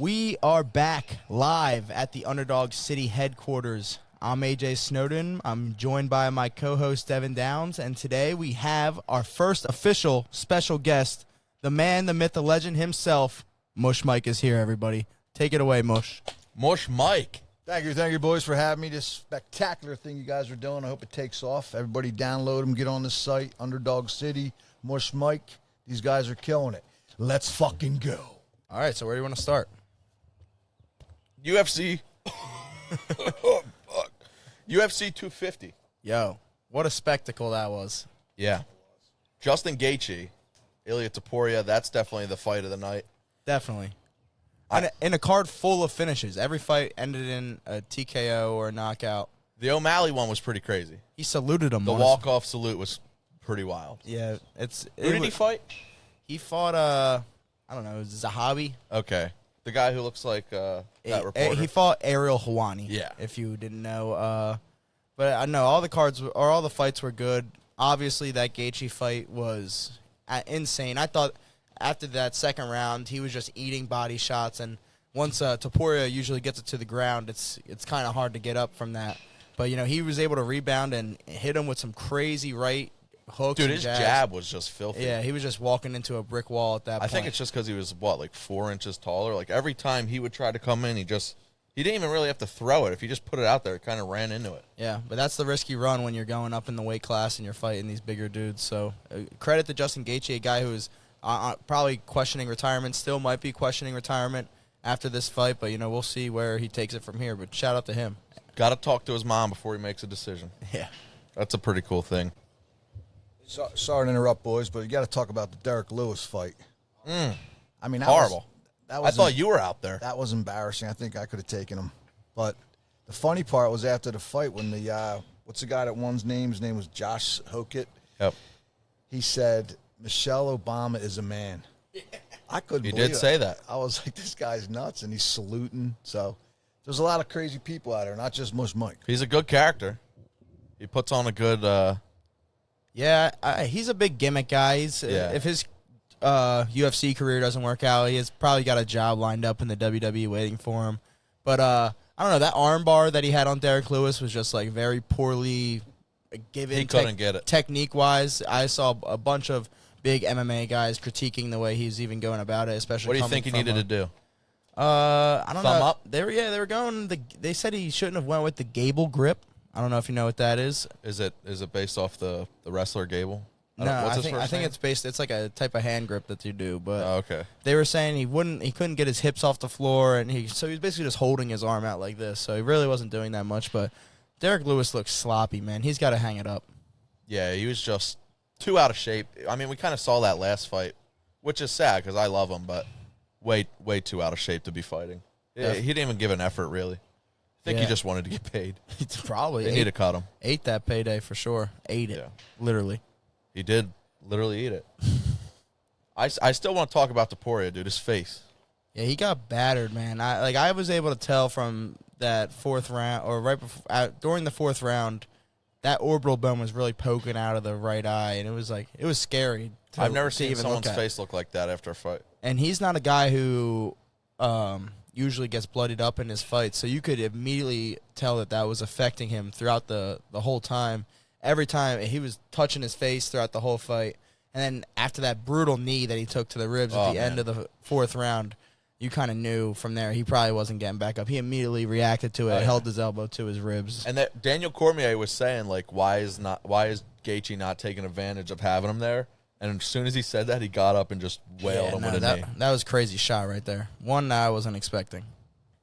We are back live at the Underdog City headquarters. I'm AJ Snowden. I'm joined by my co-host Devin Downs, and today we have our first official special guest, the man, the myth, the legend himself. Mush Mike is here, everybody. Take it away, Mush. Mush Mike. Thank you, boys, for having me. This spectacular thing you guys are doing. I hope it takes off. Everybody download them, get on the site, Underdog City, Mush Mike. These guys are killing it. Let's fucking go. All right, so where do you want to start? UFC. Oh, fuck. UFC 250. Yo, what a spectacle that was. Yeah. Justin Gaethje, Ilia Topuria, that's definitely the fight of the night. Definitely. In a card full of finishes. Every fight ended in a TKO or a knockout. The O'Malley one was pretty crazy. He saluted him. The walk-off salute was pretty wild. Yeah. Who did he fight? He fought, I don't know, Zahabi. Okay. The guy who looks like that reporter. He fought Ariel Helwani. Yeah. If you didn't know. But I know all the fights were good. Obviously, that Gaethje fight was insane. I thought after that second round, he was just eating body shots. And once Topuria usually gets it to the ground, it's kind of hard to get up from that. But, he was able to rebound and hit him with some crazy right hooks. Dude, and his jabs. jab was just filthy. Yeah, he was just walking into a brick wall at that point. I think it's just because he was, 4 inches taller? Like, every time he would try to come in, he didn't even really have to throw it. If he just put it out there, it kind of ran into it. Yeah, but that's the risk you run when you're going up in the weight class and you're fighting these bigger dudes. So credit to Justin Gaethje, a guy who is probably questioning retirement, still might be questioning retirement after this fight, but, we'll see where he takes it from here. But shout out to him. Got to talk to his mom before he makes a decision. Yeah. That's a pretty cool thing. Sorry to interrupt, boys, but you got to talk about the Derek Lewis fight. I mean, horrible. I thought you were out there. That was embarrassing. I think I could have taken him. But the funny part was after the fight when what's the guy that won's name? His name was Josh Hokett. Yep. He said, Michelle Obama is a man. I couldn't believe it. He did say that. I was like, this guy's nuts, and he's saluting. So there's a lot of crazy people out there, not just Mush Mike. He's a good character. He puts on a good... Yeah, he's a big gimmick guy. If his UFC career doesn't work out, he has probably got a job lined up in the WWE waiting for him. But I don't know, that arm bar that he had on Derek Lewis was just very poorly given. He couldn't get it. Technique-wise, I saw a bunch of big MMA guys critiquing the way he's even going about it, especially. What do you think he needed to do? I don't know. Thumb up? They were going. They said he shouldn't have went with the Gable grip. I don't know if you know what that is. Is it based off the wrestler Gable? No, I think it's based. It's like a type of hand grip that you do. But okay. They were saying he couldn't get his hips off the floor, and he was basically just holding his arm out like this. So he really wasn't doing that much. But Derek Lewis looks sloppy, man. He's got to hang it up. Yeah, he was just too out of shape. I mean, we kind of saw that last fight, which is sad because I love him, but way too out of shape to be fighting. Yeah, he didn't even give an effort really. I think he just wanted to get paid. Probably. They need to cut him. Ate that payday for sure. Ate it. Literally. He did literally eat it. I still want to talk about Topuria, dude. His face. Yeah, he got battered, man. I was able to tell from that fourth round, or right before, during the fourth round, that orbital bone was really poking out of the right eye, and it was scary. I've never seen someone's face look like that after a fight. And he's not a guy who usually gets bloodied up in his fights, so you could immediately tell that was affecting him throughout the whole time. Every time he was touching his face throughout the whole fight, and then after that brutal knee that he took to the ribs at the end of the fourth round, you kind of knew from there he probably wasn't getting back up. He immediately reacted to it, held his elbow to his ribs. And that Daniel Cormier was saying, why is Gaethje not taking advantage of having him there? And as soon as he said that, he got up and just wailed him with a knee. That was a crazy shot right there. One I wasn't expecting.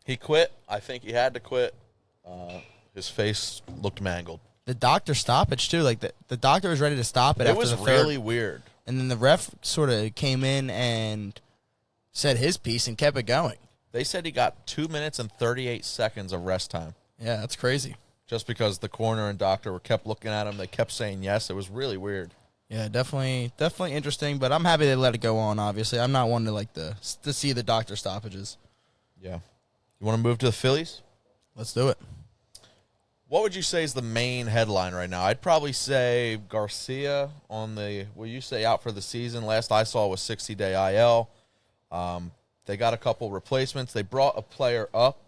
He quit. I think he had to quit. His face looked mangled. The doctor stoppage, too. The doctor was ready to stop it after the third. It was really weird. And then the ref sort of came in and said his piece and kept it going. They said he got 2 minutes and 38 seconds of rest time. Yeah, that's crazy. Just because the coroner and doctor kept looking at him. They kept saying yes. It was really weird. Yeah, definitely interesting, but I'm happy they let it go on, obviously. I'm not one to see the doctor stoppages. Yeah. You want to move to the Phillies? Let's do it. What would you say is the main headline right now? I'd probably say Garcia will you say out for the season? Last I saw was 60-day IL. They got a couple replacements. They brought a player up.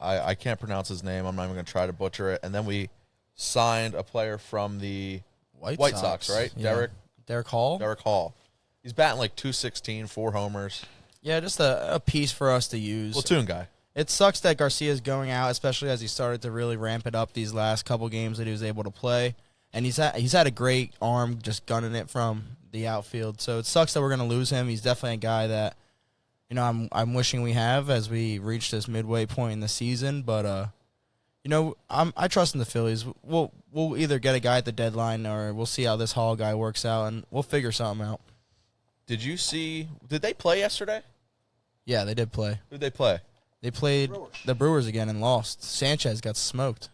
I can't pronounce his name. I'm not even going to try to butcher it. And then we signed a player from the White Sox, right? Yeah. Derek Hall? Derek Hall. He's batting like 216, 4 homers. Yeah, just a piece for us to use. Platoon guy. It sucks that Garcia's going out, especially as he started to really ramp it up these last couple games that he was able to play. And he's had a great arm just gunning it from the outfield. So it sucks that we're going to lose him. He's definitely a guy that, you know, I'm wishing we have as we reach this midway point in the season. But, you know, I trust in the Phillies. We'll either get a guy at the deadline or we'll see how this Hall guy works out, and we'll figure something out. Did they play yesterday? Yeah, they did play. Who did they play? They played the Brewers again and lost. Sanchez got smoked.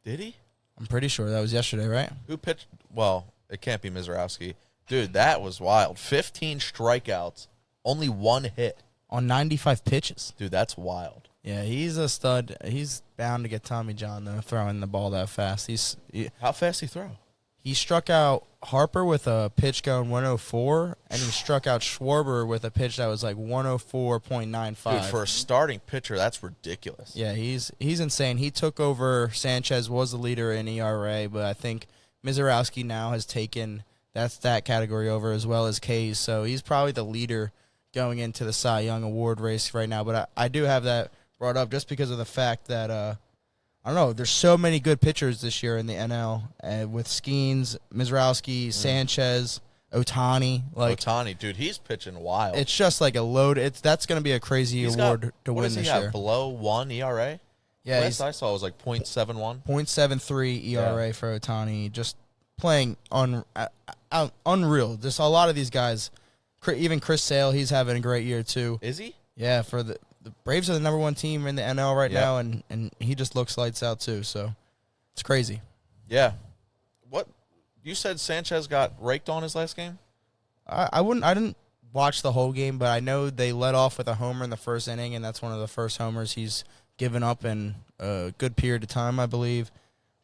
Did he? I'm pretty sure that was yesterday, right? Who pitched? Well, it can't be Mizorowski. Dude, that was wild. 15 strikeouts, only 1 hit. On 95 pitches. Dude, that's wild. Yeah, he's a stud. He's bound to get Tommy John, though, throwing the ball that fast. How fast he throw? He struck out Harper with a pitch going 104, and he struck out Schwarber with a pitch that was like 104.95. Dude, for a starting pitcher, that's ridiculous. Yeah, he's insane. He took over. Sanchez was the leader in ERA, but I think Mizorowski now has taken that category over as well as K's, so he's probably the leader going into the Cy Young Award race right now. But I do have that brought up just because of the fact that, I don't know, there's so many good pitchers this year in the NL, with Skeens, Mizorowski, Sanchez, Ohtani. Ohtani, dude, he's pitching wild. It's just like a load. That's going to be a crazy award to win this year. Below 1 ERA? Yeah, last I saw it was like 0.71. 0.73 ERA for Ohtani. Just playing unreal. Just a lot of these guys, even Chris Sale, he's having a great year too. Is he? Yeah, for the Braves are the number 1 team in the NL right now, and he just looks lights out too. So it's crazy. Yeah. What you said? Sanchez got raked on his last game. I didn't watch the whole game, but I know they led off with a homer in the first inning, and that's one of the first homers he's given up in a good period of time, I believe.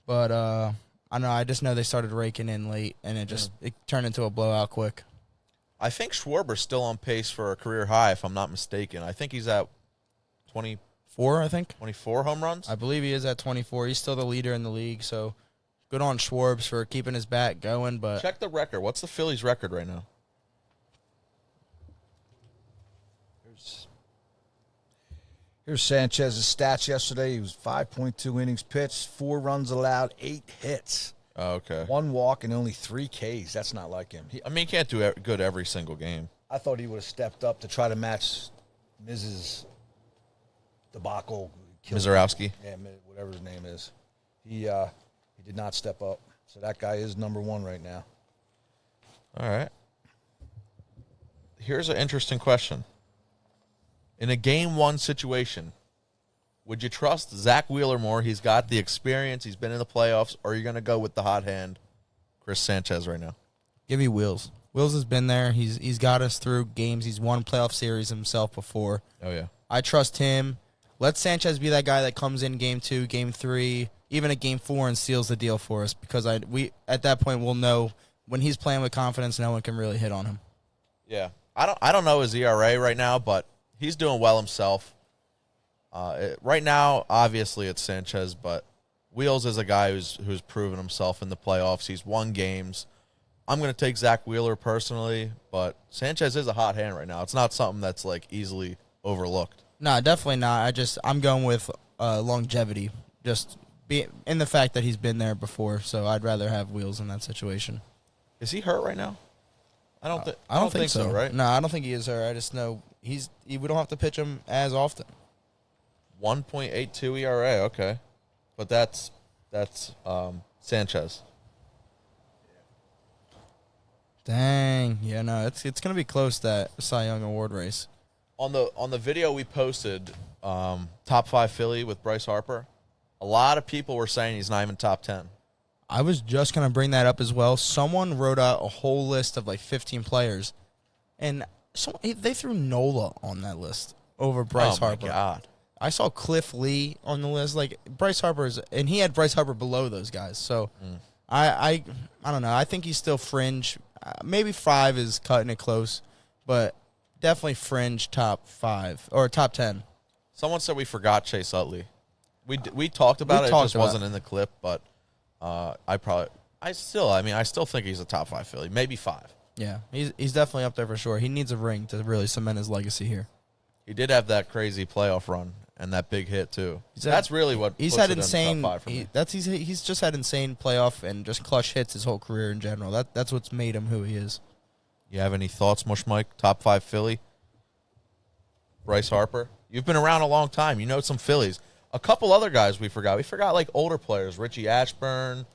But I don't know. I just know they started raking in late, and it turned into a blowout quick. I think Schwarber's still on pace for a career high, if I'm not mistaken. I think he's at 24, I think. 24 home runs? I believe he is at 24. He's still the leader in the league, so good on Schwarbs for keeping his bat going. But check the record. What's the Phillies' record right now? Here's Sanchez's stats yesterday. He was 5.2 innings pitched, 4 runs allowed, 8 hits. Oh, okay. 1 walk and only 3 Ks. That's not like him. He can't do good every single game. I thought he would have stepped up to try to match Mrs. debacle. Mizorowski? Yeah, whatever his name is. He did not step up. So that guy is number 1 right now. All right. Here's an interesting question. In a Game 1 situation, would you trust Zack Wheeler more? He's got the experience. He's been in the playoffs. Or are you going to go with the hot hand, Chris Sanchez, right now? Give me Wheels. Wheels has been there. He's got us through games. He's won playoff series himself before. Oh, yeah. I trust him. Let Sanchez be that guy that comes in Game 2, Game 3, even at Game 4 and seals the deal for us, because we at that point we'll know when he's playing with confidence, no one can really hit on him. Yeah. I don't know his ERA right now, but he's doing well himself. Right now, obviously, it's Sanchez, but Wheels is a guy who's proven himself in the playoffs. He's won games. I'm going to take Zack Wheeler personally, but Sanchez is a hot hand right now. It's not something that's like easily overlooked. No, definitely not. I'm going with longevity, just be in the fact that he's been there before. So I'd rather have Wheels in that situation. Is he hurt right now? I don't think so. Right? No, I don't think he is hurt. I just know we don't have to pitch him as often. 1.82 ERA, okay, but that's Sanchez. Dang, yeah, no, it's gonna be close, that Cy Young Award race. On the video we posted, top 5 Philly with Bryce Harper, a lot of people were saying he's not even top 10. I was just gonna bring that up as well. Someone wrote out a whole list of like 15 players, and they threw Nola on that list over Bryce Harper. Oh my God. I saw Cliff Lee on the list. Like Bryce Harper's, and he had Bryce Harper below those guys. So I don't know. I think he's still fringe. Maybe 5 is cutting it close, but definitely fringe top 5 or top 10. Someone said we forgot Chase Utley. We talked about it. It just wasn't in the clip, but I still think he's a top 5 Philly, maybe 5. Yeah, he's definitely up there for sure. He needs a ring to really cement his legacy here. He did have that crazy playoff run and that big hit too. That's really what he's puts had it insane. in the top 5 for me. He's just had insane playoff and just clutch hits his whole career in general. That's what's made him who he is. You have any thoughts, Mush Mike? Top 5 Philly? Bryce Harper? You've been around a long time. You know some Phillies. A couple other guys we forgot. We forgot like older players, Richie Ashburn,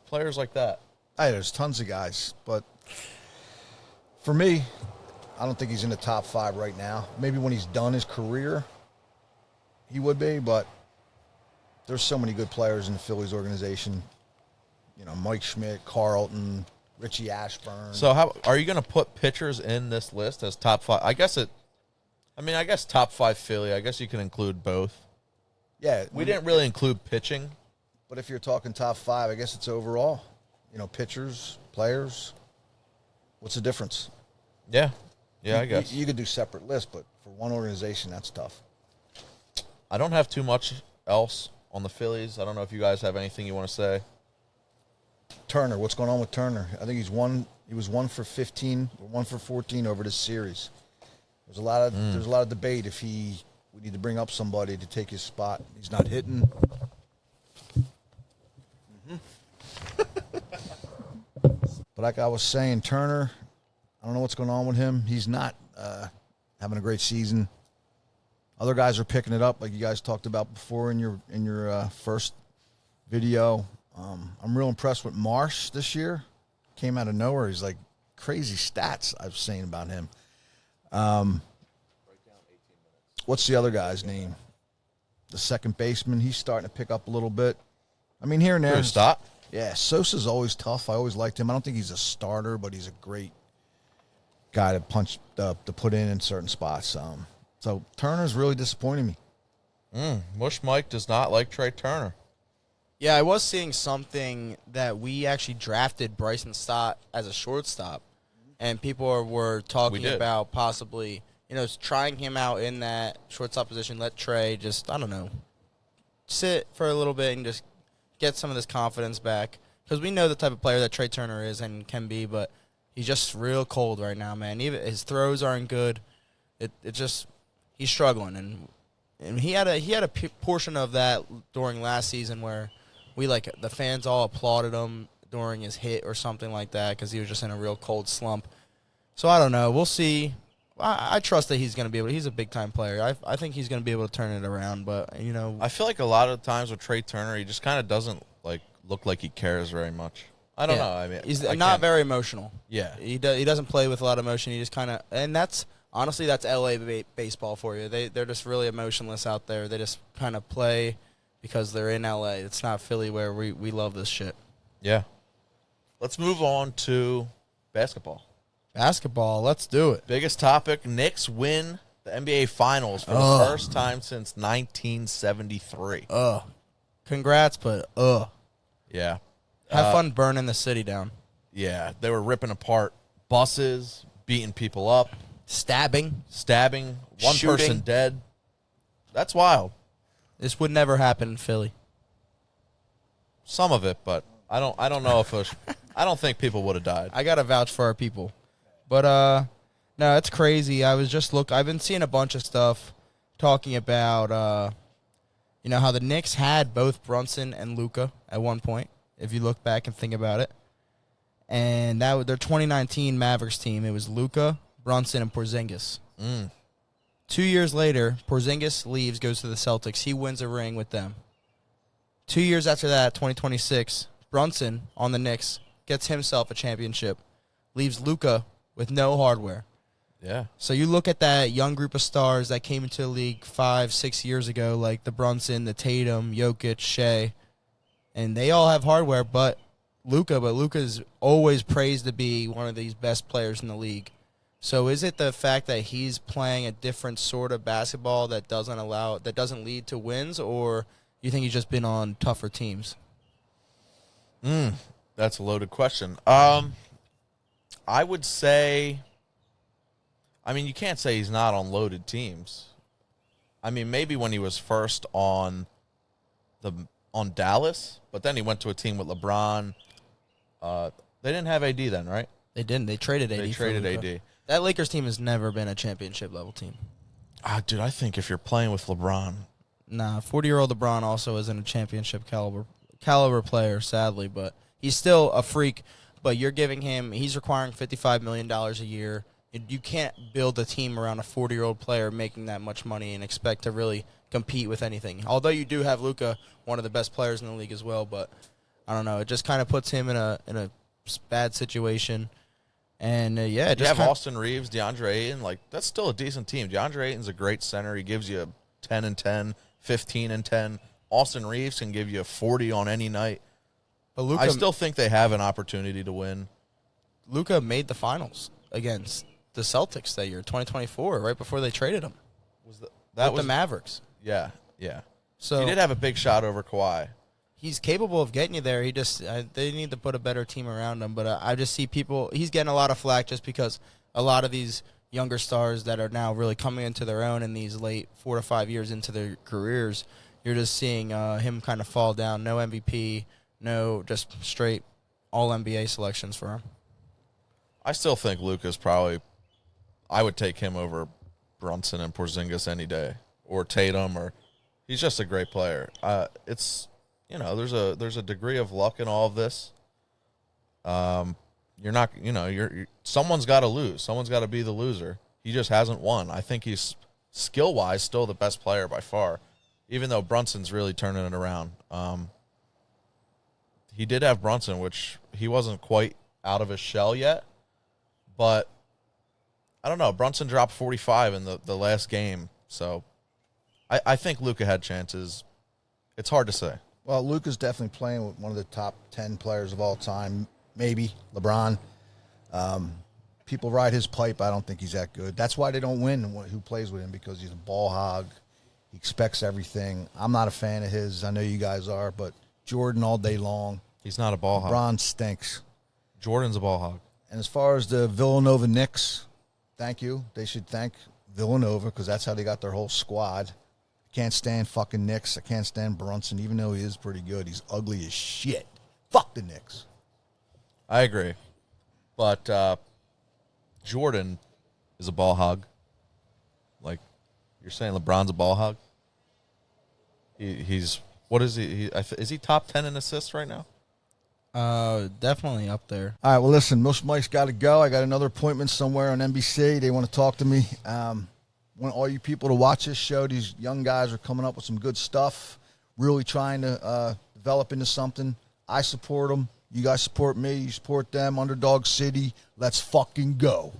players like that. Hey, there's tons of guys, but for me, I don't think he's in the top 5 right now. Maybe when he's done his career, he would be, but there's so many good players in the Phillies organization. You know, Mike Schmidt, Carlton, Richie Ashburn. So how are you going to put pitchers in this list as top 5? I guess top 5 Philly. I guess you can include both. Yeah. We didn't really include pitching. But if you're talking top 5, I guess it's overall. You know, pitchers, players. What's the difference? Yeah. Yeah, I guess. You could do separate lists, but for one organization, that's tough. I don't have too much else on the Phillies. I don't know if you guys have anything you want to say. Turner, what's going on with Turner? I think he was 1 for 15 or 1 for 14 over this series. There's a lot of debate if we need to bring up somebody to take his spot. He's not hitting. But like I was saying, Turner, I don't know what's going on with him. He's not having a great season. Other guys are picking it up, like you guys talked about before in your first video. I'm real impressed with Marsh this year. Came out of nowhere. He's like crazy stats I've seen about him. What's the other guy's name? The second baseman. He's starting to pick up a little bit. I mean, here and there. Stop. Yeah, Sosa's always tough. I always liked him. I don't think he's a starter, but he's a great guy to to put in certain spots. So Turner's really disappointing me. Mush Mike does not like Trey Turner. Yeah, I was seeing something that we actually drafted Bryson Stott as a shortstop, and people were talking about possibly, trying him out in that shortstop position. Let Trey just, I don't know, sit for a little bit and just get some of this confidence back, because we know the type of player that Trey Turner is and can be, but he's just real cold right now, man. Even his throws aren't good. He's struggling, and he had a portion of that during last season where the fans all applauded him during his hit or something like that because he was just in a real cold slump. So I don't know. We'll see. I trust that he's going to be able to. He's a big-time player. I think he's going to be able to turn it around, but, I feel like a lot of times with Trey Turner, he just kind of doesn't, look like he cares very much. I don't know. I mean, he's not very emotional. Yeah. He doesn't play with a lot of emotion. He just kind of – and that's – honestly, that's L.A. baseball for you. They're just really emotionless out there. They just kind of play because they're in L.A. It's not Philly where we love this shit. Yeah. Let's move on to basketball. Basketball, let's do it. Biggest topic, Knicks win the NBA Finals for the first time since 1973. Congrats, but Yeah. Have fun burning the city down. Yeah, they were ripping apart buses, beating people up. Stabbing. One Shooting. person dead. That's wild. This would never happen in Philly. Some of it, but I don't know if I don't think people would have died. I got to vouch for our people. But, no, it's crazy. I've been seeing a bunch of stuff talking about, how the Knicks had both Brunson and Luka at one point, if you look back and think about it. And that was their 2019 Mavericks team. It was Luka, Brunson, and Porzingis. 2 years later, Porzingis leaves, goes to the Celtics. He wins a ring with them. 2 years after that, 2026, Brunson on the Knicks gets himself a championship, leaves Luka with no hardware. Yeah. So you look at that young group of stars that came into the league 5-6 years ago, like the Brunson, the Tatum, Jokic, Shea, and they all have hardware, but Luka's always praised to be one of these best players in the league. So is it the fact that he's playing a different sort of basketball that doesn't lead to wins, or you think he's just been on tougher teams? That's a loaded question. I would say I mean, you can't say he's not on loaded teams. I mean, maybe when he was first on Dallas, but then he went to a team with LeBron. They didn't have AD then, right? They didn't. They traded AD. They traded AD. That Lakers team has never been a championship level team. Dude, I think if you're playing with LeBron, Nah, 40-year-old LeBron also isn't a championship caliber player, sadly, but he's still a freak. But you're giving him, he's requiring $55 million a year. You can't build a team around a 40-year-old player making that much money and expect to really compete with anything. Although you do have Luka, one of the best players in the league as well, but I don't know. It just kind of puts him in a bad situation. And, yeah. You have Austin Reeves, DeAndre Ayton. Like, that's still a decent team. DeAndre Ayton's a great center. He gives you 10 and 10, 15 and 10. Austin Reeves can give you 40 on any night. But Luka, I still think they have an opportunity to win. Luka made the finals against the Celtics that year, 2024, right before they traded him. That was the Mavericks. Yeah, yeah. So he did have a big shot over Kawhi. He's capable of getting you there. He just they need to put a better team around him. But I just see people. He's getting a lot of flack just because a lot of these younger stars that are now really coming into their own in these late 4 to 5 years into their careers. You're just seeing him kind of fall down. No MVP, no just straight all NBA selections for him. I still think Luka's probably. I would take him over Brunson and Porzingis any day, or Tatum, or he's just a great player. It's there's a degree of luck in all of this. You're not someone's got to lose. Someone's got to be the loser. He just hasn't won. I think he's skill wise still the best player by far, even though Brunson's really turning it around. He did have Brunson, which he wasn't quite out of his shell yet, but. I don't know. Brunson dropped 45 in the last game, so I think Luka had chances. It's hard to say. Well, Luka's definitely playing with one of the top 10 players of all time, maybe LeBron. People ride his pipe. I don't think he's that good. That's why they don't win who plays with him, because he's a ball hog. He expects everything. I'm not a fan of his. I know you guys are, but Jordan all day long. He's not a ball hog. LeBron stinks. Jordan's a ball hog. And as far as the Villanova Knicks, thank you. They should thank Villanova because that's how they got their whole squad. Can't stand fucking Knicks. I can't stand Brunson, even though he is pretty good. He's ugly as shit. Fuck the Knicks. I agree. But Jordan is a ball hog. Like, you're saying LeBron's a ball hog? He's what is he? Is he top 10 in assists right now? Definitely up there. All right, well, listen, Mush Mike's got to go. I got another appointment somewhere on NBC. They want to talk to me. Want all you people to watch this show. These young guys are coming up with some good stuff, really trying to develop into something. I support them. You guys support me. You support them. Underdog City. Let's fucking go.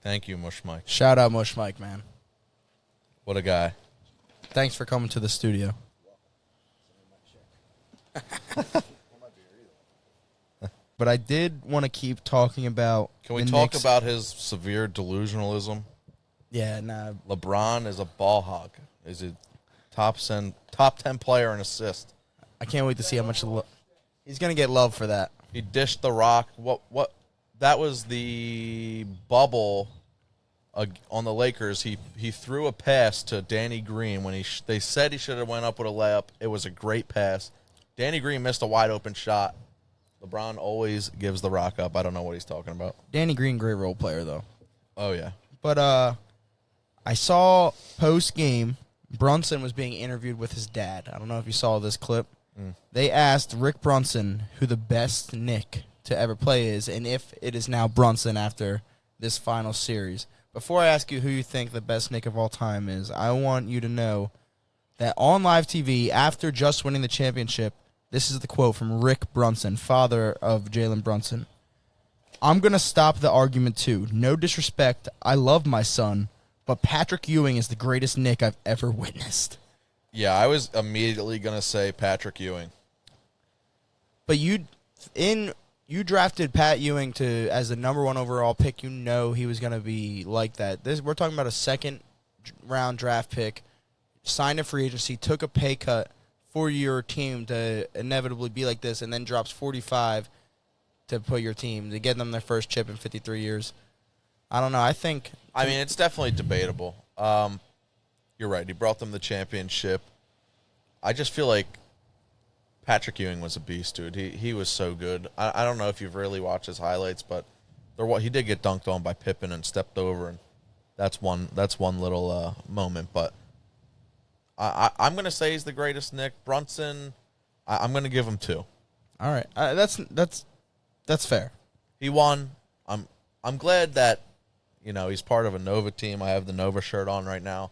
Thank you, Mush Mike. Shout out Mush Mike, man. What a guy. Thanks for coming to the studio. But I did want to keep talking about. Can we talk about his severe delusionalism? Yeah, nah. LeBron is a ball hog. Is a top 10 player in assist. I can't wait to see how much he's going to get love for that. He dished the rock. What? That was the bubble on the Lakers. He threw a pass to Danny Green when they said he should have went up with a layup. It was a great pass. Danny Green missed a wide open shot. LeBron always gives the rock up. I don't know what he's talking about. Danny Green, great role player, though. Oh, yeah. But I saw post-game, Brunson was being interviewed with his dad. I don't know if you saw this clip. They asked Rick Brunson who the best Knick to ever play is, and if it is now Brunson after this final series. Before I ask you who you think the best Knick of all time is, I want you to know that on live TV, after just winning the championship, this is the quote from Rick Brunson, father of Jalen Brunson. "I'm going to stop the argument, too. No disrespect. I love my son, but Patrick Ewing is the greatest Knick I've ever witnessed." Yeah, I was immediately going to say Patrick Ewing. But you drafted Pat Ewing as the number 1 overall pick. You know he was going to be like that. We're talking about a second-round draft pick, signed a free agency, took a pay cut for your team to inevitably be like this, and then drops 45 to put your team, to get them their first chip in 53 years. I don't know. I mean, it's definitely debatable. You're right. He brought them the championship. I just feel like Patrick Ewing was a beast, dude. He was so good. I don't know if you've really watched his highlights, but he did get dunked on by Pippen and stepped over, and that's one little moment. But I'm going to say he's the greatest Knick. Brunson, I'm going to give him 2. All right. That's fair. He won. I'm glad that, he's part of a Nova team. I have the Nova shirt on right now.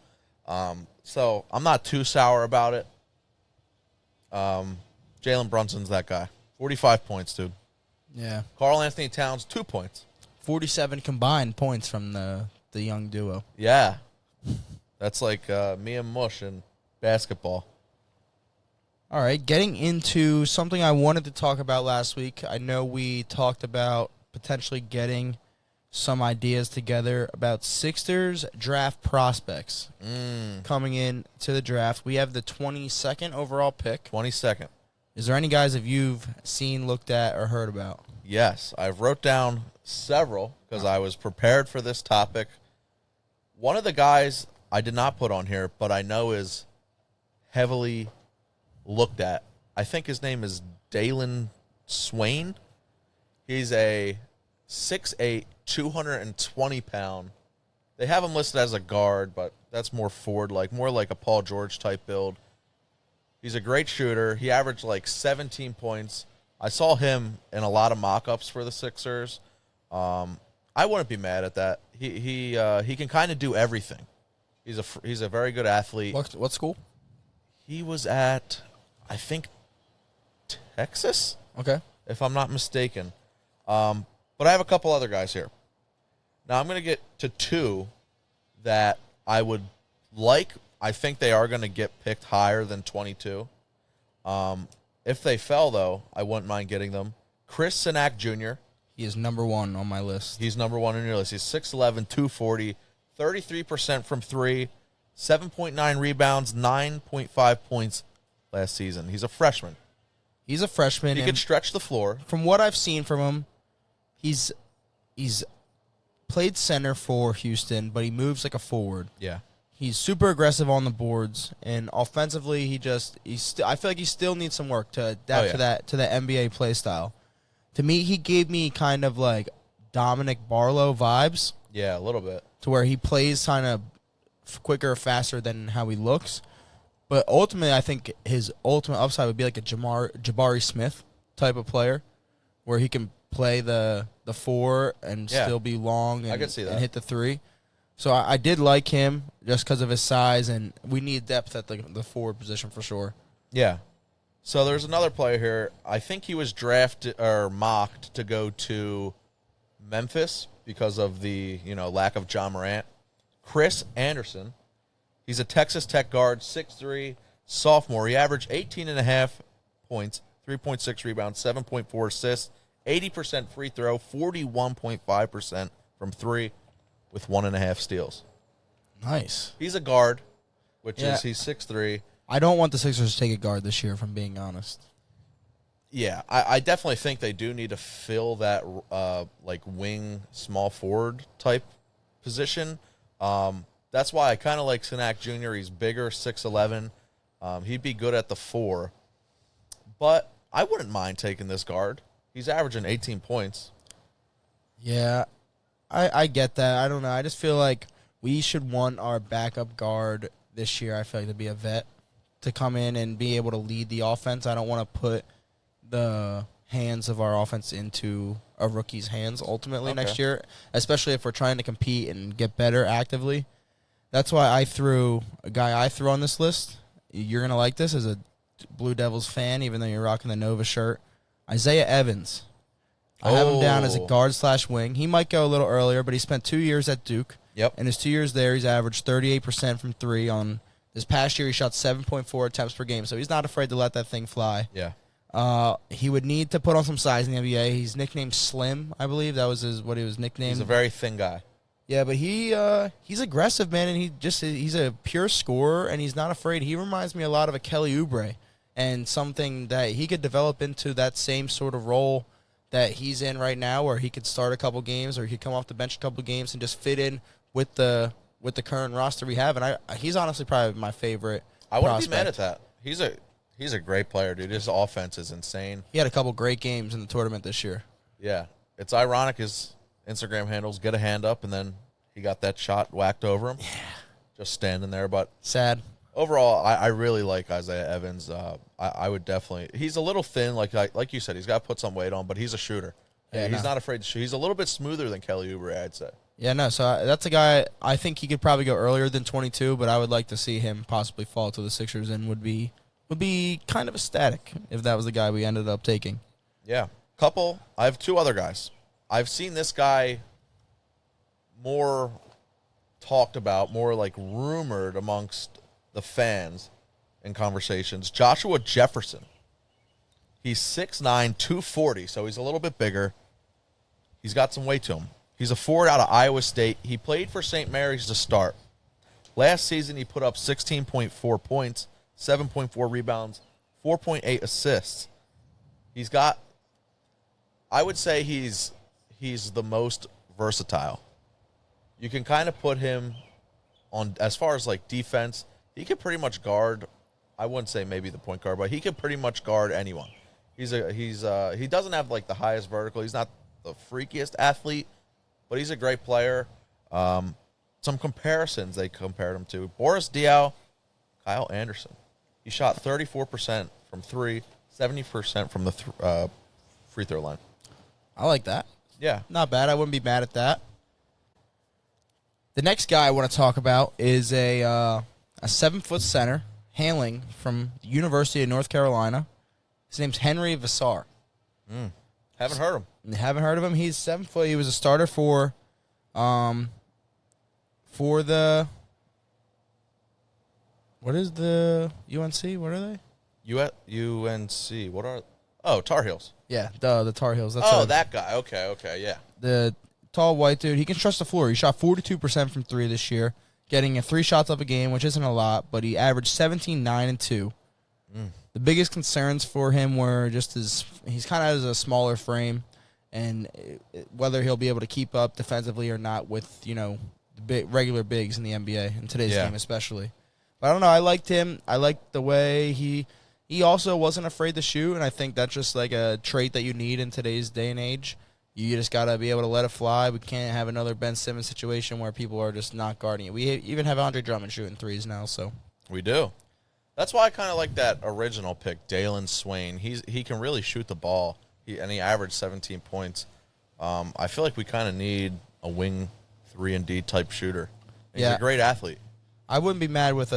So I'm not too sour about it. Jalen Brunson's that guy. 45 points, dude. Yeah. Karl Anthony Towns, 2 points. 47 combined points from the young duo. Yeah. That's like me and Mush in basketball. All right, getting into something I wanted to talk about last week. I know we talked about potentially getting some ideas together about Sixers draft prospects coming in to the draft. We have the 22nd overall pick. 22nd. Is there any guys that you've seen, looked at, or heard about? Yes, I've wrote down several because I was prepared for this topic. One of the guys I did not put on here, but I know is heavily looked at. I think his name is Dalen Swain. He's a 6'8", 220-pound. They have him listed as a guard, but that's more forward-like, more like a Paul George type build. He's a great shooter. He averaged like 17 points. I saw him in a lot of mock-ups for the Sixers. I wouldn't be mad at that. He can kind of do everything. He's a very good athlete. What school? He was at, I think, Texas. Okay. If I'm not mistaken. But I have a couple other guys here. Now I'm going to get to 2 that I would like. I think they are going to get picked higher than 22. If they fell, though, I wouldn't mind getting them. Chris Sánchez Jr. He is number 1 on my list. He's number 1 on your list. He's 6'11", 240, 33% from 3, 7.9 rebounds, 9.5 points last season. He's a freshman. He can stretch the floor. From what I've seen from him, he's played center for Houston, but he moves like a forward. Yeah. He's super aggressive on the boards, and offensively, I feel like he still needs some work to adapt to the NBA play style. To me, he gave me kind of like Dominic Barlow vibes. Yeah, a little bit. To where he plays kind of quicker, faster than how he looks. But ultimately, I think his ultimate upside would be like a Jabari Smith type of player, where he can play the 4 and still be long and, I can see that. and hit the 3. So I did like him just because of his size, and we need depth at the forward position for sure. Yeah. So there's another player here. I think he was drafted or mocked to go to Memphis because of the lack of John Morant. Chris Anderson. He's a Texas Tech guard, 6'3", sophomore. He averaged 18.5 points, 3.6 rebounds, 7.4 assists, 80% free throw, 41.5% from 3, with 1.5 steals. Nice. He's a guard, he's 6'3". I don't want the Sixers to take a guard this year, if I'm being honest. Yeah, I definitely think they do need to fill that wing small forward type position. That's why I kind of like Sánchez Jr. He's bigger, 6'11". He'd be good at the 4. But I wouldn't mind taking this guard. He's averaging 18 points. Yeah, I get that. I don't know. I just feel like we should want our backup guard this year, I feel like, to be a vet, to come in and be able to lead the offense. I don't want to put the hands of our offense into a rookie's hands ultimately next year, especially if we're trying to compete and get better actively. That's why I threw on this list. You're going to like this as a Blue Devils fan, even though you're rocking the Nova shirt. Isaiah Evans. I have him down as a guard/wing. He might go a little earlier, but he spent 2 years at Duke. Yep. In his 2 years there, he's averaged 38% from 3 on this past year. He shot 7.4 attempts per game, so he's not afraid to let that thing fly. Yeah. He would need to put on some size in the NBA. He's nicknamed Slim, I believe. That was what he was nicknamed. He's a very thin guy. Yeah, but he's aggressive, man, and he's a pure scorer, and he's not afraid. He reminds me a lot of a Kelly Oubre, and something that he could develop into that same sort of role that he's in right now, where he could start a couple games or he could come off the bench a couple games and just fit in with the current roster we have. And he's honestly probably my favorite. I wouldn't prospect. be mad at that. He's a great player, dude. His offense is insane. He had a couple great games in the tournament this year. Yeah. It's ironic his Instagram handles get a hand up, and then he got that shot whacked over him. Yeah. Just standing there. But sad. Overall, I really like Isaiah Evans. I would definitely – he's a little thin, like you said. He's got to put some weight on, but he's a shooter. Yeah, he's not afraid to shoot. He's a little bit smoother than Kelly Oubre, I'd say. Yeah, no, so that's a guy – I think he could probably go earlier than 22, but I would like to see him possibly fall to the Sixers and would be kind of ecstatic if that was the guy we ended up taking. Yeah. I have two other guys. I've seen this guy more talked about, more like rumored amongst the fans in conversations. Joshua Jefferson. He's 6'9", 240, so he's a little bit bigger. He's got some weight to him. He's a forward out of Iowa State. He played for St. Mary's to start. Last season, he put up 16.4 points, 7.4 rebounds, 4.8 assists. He's got, I would say he's the most versatile. You can kind of put him on, as far as like defense, he could pretty much guard. I wouldn't say maybe the point guard, but he could pretty much guard anyone. He doesn't have like the highest vertical. He's not the freakiest athlete, but he's a great player. Some comparisons they compared him to: Boris Diaw, Kyle Anderson. He shot 34% from three, 70% from the free throw line. I like that. Yeah, not bad. I wouldn't be mad at that. The next guy I want to talk about is a 7-foot center, hailing from the University of North Carolina. His name's Henry Vassar. Haven't heard of him. He's 7 foot. He was a starter for the what is the UNC? What are they? UNC. What are? Oh, Tar Heels. Yeah, the Tar Heels. That's that guy. Okay, yeah. The tall white dude. He can stretch the floor. He shot 42% from three this year, getting 3 shots up a game, which isn't a lot, but he averaged 17, 9, and 2. The biggest concerns for him were just he's kind of has a smaller frame, and whether he'll be able to keep up defensively or not with, the regular bigs in the NBA, in today's game especially. But I don't know. I liked him. I liked the way he also wasn't afraid to shoot, and I think that's just like a trait that you need in today's day and age. You just got to be able to let it fly. We can't have another Ben Simmons situation where people are just not guarding it. We even have Andre Drummond shooting threes now. So we do. That's why I kind of like that original pick, Dalen Swain. He can really shoot the ball, and he averaged 17 points. I feel like we kind of need a wing 3-and-D type shooter. He's a great athlete. I wouldn't be mad with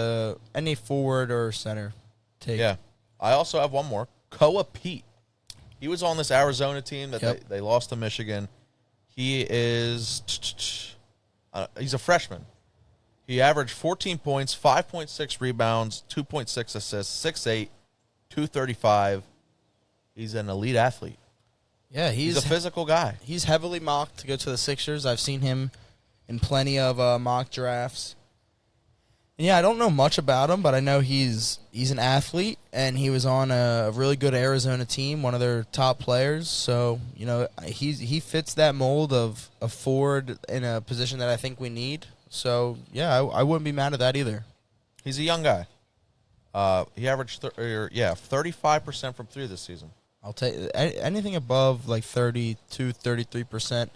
any forward or center take. Yeah. I also have one more, Koa Pete. He was on this Arizona team that they lost to Michigan. He is he's a freshman. He averaged 14 points, 5.6 rebounds, 2.6 assists, 6'8", 235. He's an elite athlete. Yeah, he's a physical guy. He's heavily mocked to go to the Sixers. I've seen him in plenty of mock drafts. And yeah, I don't know much about him, but I know he's an athlete, and he was on a really good Arizona team, one of their top players. So, he fits that mold of a forward in a position that I think we need. So, yeah, I wouldn't be mad at that either. He's a young guy. He averaged 35% from three this season. I'll take anything above like 32, 33%.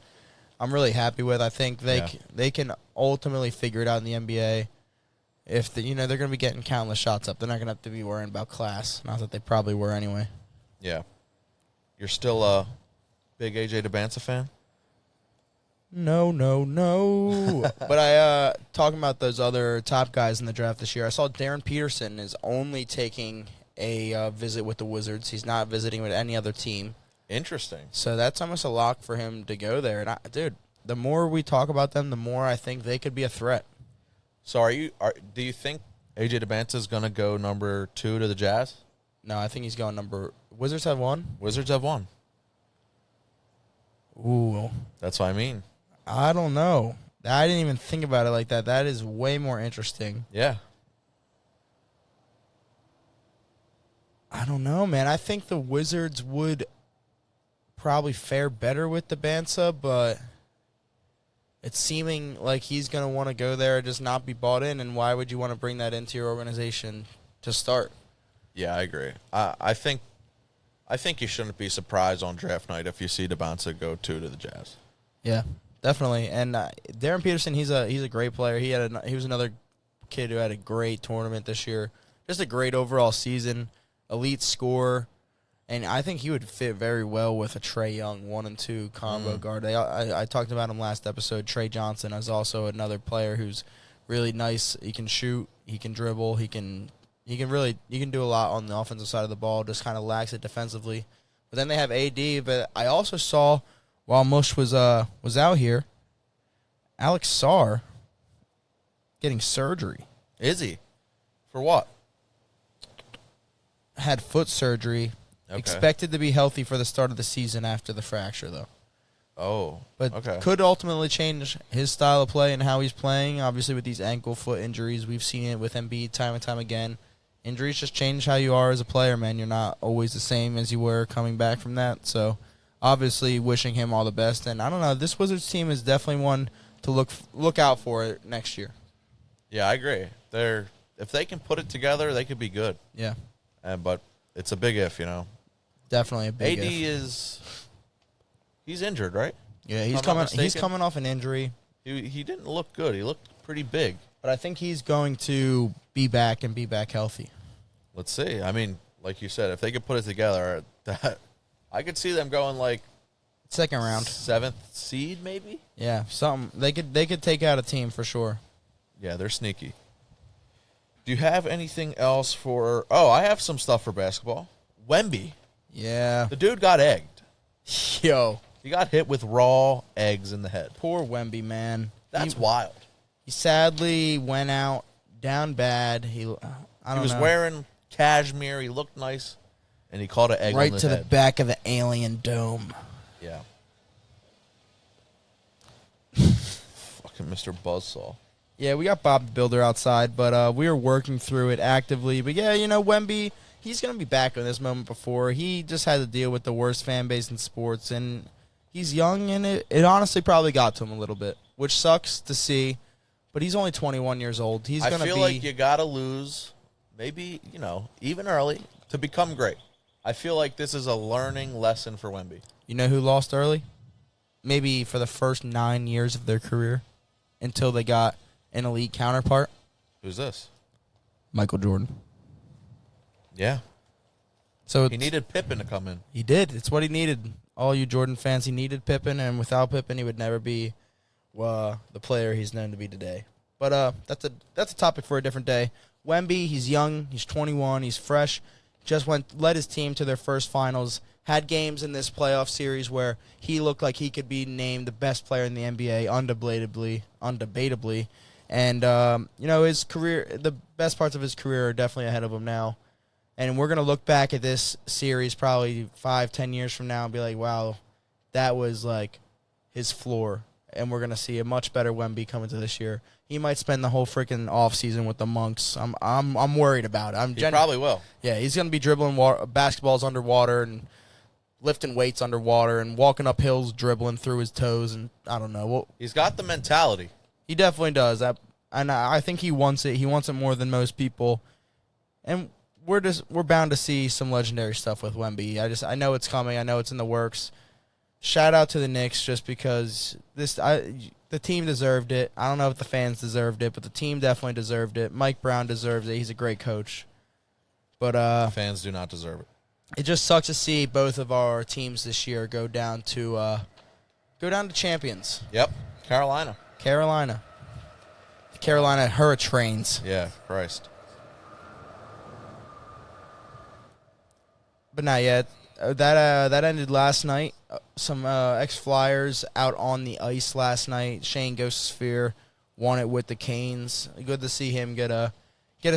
I'm really happy with. I think they can ultimately figure it out in the NBA. If they're going to be getting countless shots up, they're not going to have to be worrying about class. Not that they probably were anyway. Yeah. You're still a big AJ DeBanza fan? No. But talking about those other top guys in the draft this year, I saw Darren Peterson is only taking a visit with the Wizards. He's not visiting with any other team. Interesting. So that's almost a lock for him to go there. And dude, the more we talk about them, the more I think they could be a threat. So do you think AJ DeBanza is going to go number 2 to the Jazz? No, I think he's going Wizards have 1? Wizards have 1. Ooh. That's what I mean. I don't know. I didn't even think about it like that. That is way more interesting. Yeah. I don't know, man. I think the Wizards would probably fare better with the Bansa, but it's seeming like he's going to want to go there and just not be bought in, and why would you want to bring that into your organization to start? Yeah, I agree. I think you shouldn't be surprised on draft night if you see Bansa go to the Jazz. Yeah, definitely. And Darren Peterson, he's a great player. He was another kid who had a great tournament this year. Just a great overall season, elite scorer, and I think he would fit very well with a Trae Young 1 and 2 combo guard. I talked about him last episode. Trey Johnson is also another player who's really nice. He can shoot, he can dribble, he can do a lot on the offensive side of the ball. Just kind of lacks it defensively. But then they have AD. But I also saw while Mush was out here, Alex Sarr getting surgery. Is he? For what? Had foot surgery. Okay. Expected to be healthy for the start of the season after the fracture, though. Oh, But okay. could ultimately change his style of play and how he's playing. Obviously, with these ankle foot injuries, we've seen it with Embiid time and time again. Injuries just change how you are as a player, man. You're not always the same as you were coming back from that. So, obviously, wishing him all the best. And I don't know, this Wizards team is definitely one to look out for next year. Yeah, I agree. If they can put it together, they could be good. Yeah, But it's a big if, you know. definitely a big AD if. he's injured, right? Yeah, If he's I'm not coming. He's mistaken. coming off an injury, He didn't look good. He looked pretty big. but I think he's going to be back healthy. Let's see. I mean, like you said, if they could put it together, I could see them going like Second round. 7th seed, maybe. Yeah, something they could take out a team for sure. Yeah, they're sneaky. Do you have anything else for? Oh, I have some stuff for basketball. Wemby, Yeah. the dude got egged. Yo, He got hit with raw eggs in the head. poor Wemby, man. That's wild. He sadly went out down bad. I He don't was know. wearing cashmere. He looked nice, and he caught an egg right on the to the head. back of the alien dome. Yeah. Fucking Mr. Buzzsaw. Yeah, we got Bob the Builder outside, but we are working through it actively. But yeah, Wemby, he's going to be back on this moment before. He just had to deal with the worst fan base in sports, and he's young, and it honestly probably got to him a little bit, which sucks to see. But he's only 21 years old. He's going to be. I feel like you got to lose, maybe, even early to become great. I feel like this is a learning lesson for Wemby. You know who lost early? Maybe for the first 9 years of their career until they got an elite counterpart. Who's this? Michael Jordan. Yeah. So He needed Pippen to come in. He did. It's what he needed. All you Jordan fans, he needed Pippen, and without Pippen, he would never be the player he's known to be today. But that's a topic for a different day. Wemby, he's young. He's 21. He's fresh. Just led his team to their first finals. Had games in this playoff series where he looked like he could be named the best player in the NBA, undebatably. And, his career, the best parts of his career are definitely ahead of him now. And we're going to look back at this series probably 5-10 years from now and be like, wow, that was like his floor. And we're going to see a much better Wemby coming to this year. He might spend the whole freaking offseason with the Monks. I'm worried about it. He probably will. Yeah, he's going to be dribbling basketballs underwater and lifting weights underwater and walking up hills, dribbling through his toes, and I don't know. He's got the mentality. He definitely does. And I think he wants it. He wants it more than most people. And we're bound to see some legendary stuff with Wemby. I know it's coming. I know it's in the works. Shout out to the Knicks just because the team deserved it. I don't know if the fans deserved it, but the team definitely deserved it. Mike Brown deserves it. He's a great coach. But Fans do not deserve it. It just sucks to see both of our teams this year go down to champions. Yep. Carolina. Carolina Hurricanes. Yeah, Christ. But not yet. That ended last night. Some ex-Flyers out on the ice last night. Shane Ghost won it with the Canes. Good to see him get a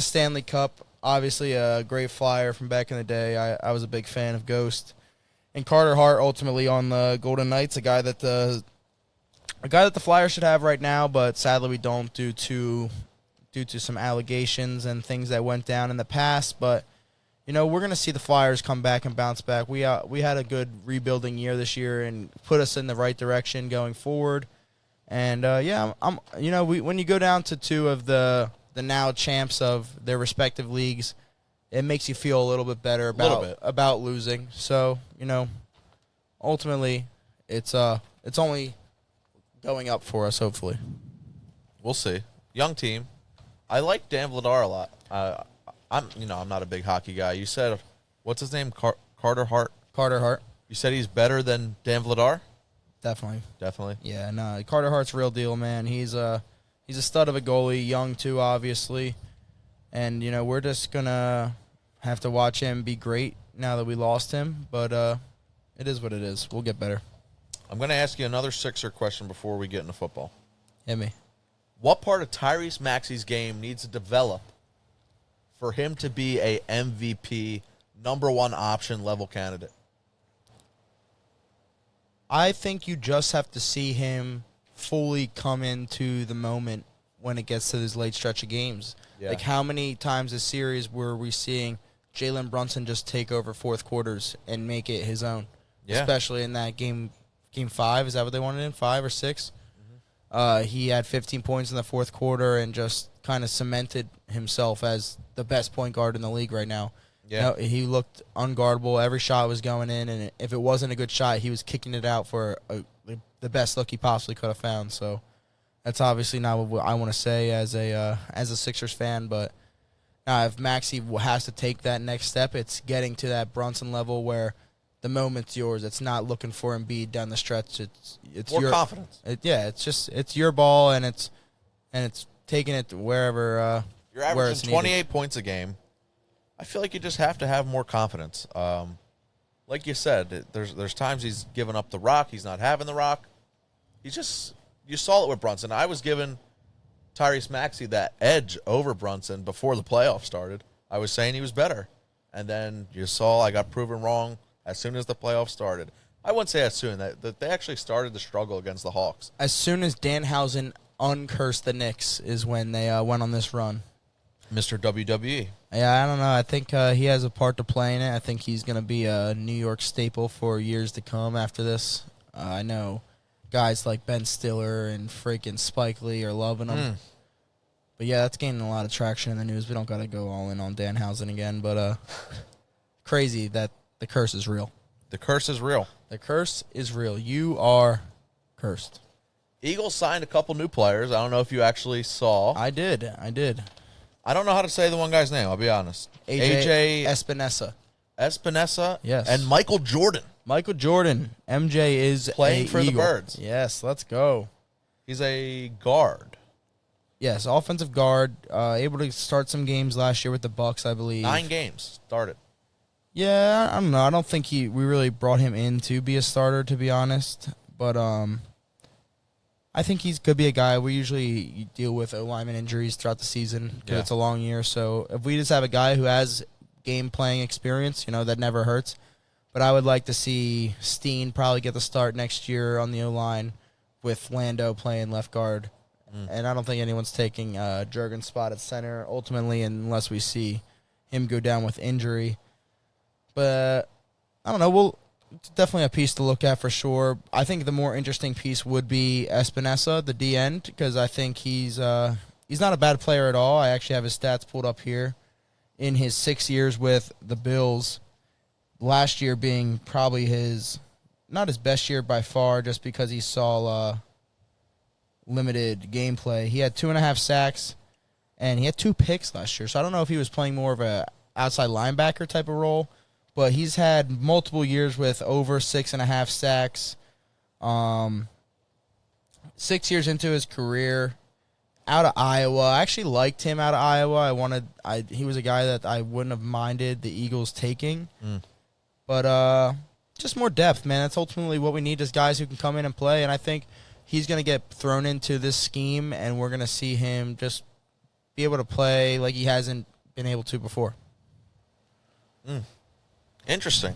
Stanley Cup. Obviously, a great Flyer from back in the day. I was a big fan of Ghost. And Carter Hart ultimately on the Golden Knights, a guy that the Flyers should have right now, but sadly we don't due to some allegations and things that went down in the past. But we're going to see the Flyers come back and bounce back. We had a good rebuilding year this year and put us in the right direction going forward. And when you go down to two of the now champs of their respective leagues, it makes you feel a little bit better about losing. So, ultimately, it's only going up for us. Hopefully, we'll see. Young team. I like Dan Vladar a lot. I'm not a big hockey guy. You said, what's his name? Carter Hart. Carter Hart. You said he's better than Dan Vladar? Definitely. Yeah, no, Carter Hart's real deal, man. He's a stud of a goalie, young too, obviously. And, we're just going to have to watch him be great now that we lost him. But it is what it is. We'll get better. I'm going to ask you another Sixer question before we get into football. Hit me. What part of Tyrese Maxey's game needs to develop for him to be a MVP, number one option level candidate? I think you just have to see him fully come into the moment when it gets to this late stretch of games. Yeah. Like, how many times this series were we seeing Jalen Brunson just take over fourth quarters and make it his own? Yeah. Especially in that game 5. Is that what they wanted in, 5 or 6? Mm-hmm. He had 15 points in the fourth quarter and just kind of cemented himself as the best point guard in the league right now. Yeah. He looked unguardable. Every shot was going in, and if it wasn't a good shot, he was kicking it out for the best look he possibly could have found. So that's obviously not what I want to say as a Sixers fan. But if Maxey has to take that next step, it's getting to that Brunson level where the moment's yours. It's not looking for Embiid down the stretch. It's more confidence. It's your ball, and it's taking it to wherever. You're averaging 28 points a game. I feel like you just have to have more confidence. Like you said, there's times he's giving up the rock. He's not having the rock. You saw it with Brunson. I was giving Tyrese Maxey that edge over Brunson before the playoffs started. I was saying he was better. And then you saw I got proven wrong as soon as the playoffs started. I wouldn't say as soon. That they actually started the struggle against the Hawks. As soon as Danhausen uncursed the Knicks is when they went on this run. Mr. WWE. Yeah, I don't know. I think he has a part to play in it. I think he's going to be a New York staple for years to come after this. I know guys like Ben Stiller and freaking Spike Lee are loving him. But, yeah, that's gaining a lot of traction in the news. We don't got to go all in on Danhausen again. But crazy that the curse is real. The curse is real. The curse is real. You are cursed. Eagles signed a couple new players. I don't know if you actually saw. I did. I don't know how to say the one guy's name, I'll be honest. AJ Espinosa. Yes. And Michael Jordan. MJ is playing for Eagle. the Birds. Yes, let's go. He's a guard. Yes, offensive guard. Able to start some games last year with the Bucks, I believe. 9 games started. Yeah, I don't know. I don't think we really brought him in to be a starter, to be honest. But I think he could be a guy. We usually deal with lineman injuries throughout the season because it's a long year. So if we just have a guy who has game playing experience, that never hurts. But I would like to see Steen probably get the start next year on the O-line with Lando playing left guard. And I don't think anyone's taking Jurgen's spot at center ultimately unless we see him go down with injury. But I don't know. It's definitely a piece to look at for sure. I think the more interesting piece would be Espinosa, the D end, because I think he's not a bad player at all. I actually have his stats pulled up here. In his 6 years with the Bills, last year being probably not his best year by far, just because he saw limited gameplay. He had 2.5 sacks, and he had 2 picks last year. So I don't know if he was playing more of a outside linebacker type of role. But he's had multiple years with over 6.5 sacks. 6 years into his career, out of Iowa. I actually liked him out of Iowa. He was a guy that I wouldn't have minded the Eagles taking. But just more depth, man. That's ultimately what we need is guys who can come in and play. And I think he's going to get thrown into this scheme, and we're going to see him just be able to play like he hasn't been able to before. Interesting.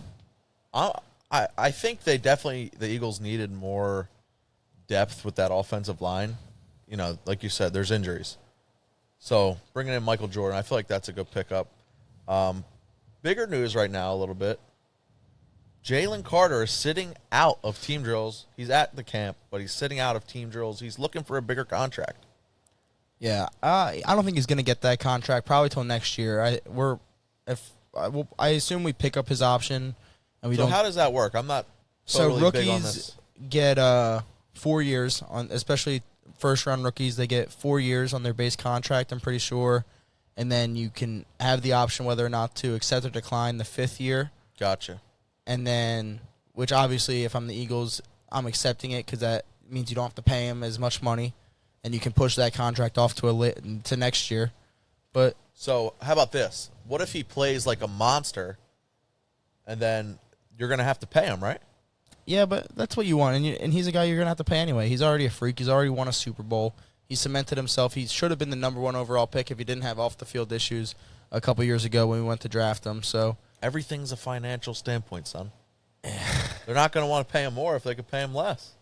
I think the Eagles needed more depth with that offensive line. Like you said, there's injuries. So bringing in Michael Jordan, I feel like that's a good pickup. bigger news right now a little bit. Jalen Carter is sitting out of team drills. He's at the camp, but he's sitting out of team drills. He's looking for a bigger contract. Yeah, I don't think he's going to get that contract probably till next year. I assume we pick up his option, and we So don't. how does that work? I'm not totally So big on rookies this. get 4 years on, especially first round rookies. They get 4 years on their base contract. I'm pretty sure, and then you can have the option whether or not to accept or decline the 5th year. Gotcha. And then, which obviously, if I'm the Eagles, I'm accepting it because that means you don't have to pay him as much money, and you can push that contract off to next year. But So how about this? What if he plays like a monster, and then you're going to have to pay him, right? yeah, but that's what you want, and he's a guy you're gonna have to pay anyway. He's already a freak. He's already won a Super Bowl. He cemented himself. He should have been the number 1 overall pick if he didn't have off the field issues a couple years ago when we went to draft him. So Everything's a financial standpoint, son. They're not going to want to pay him more if they could pay him less.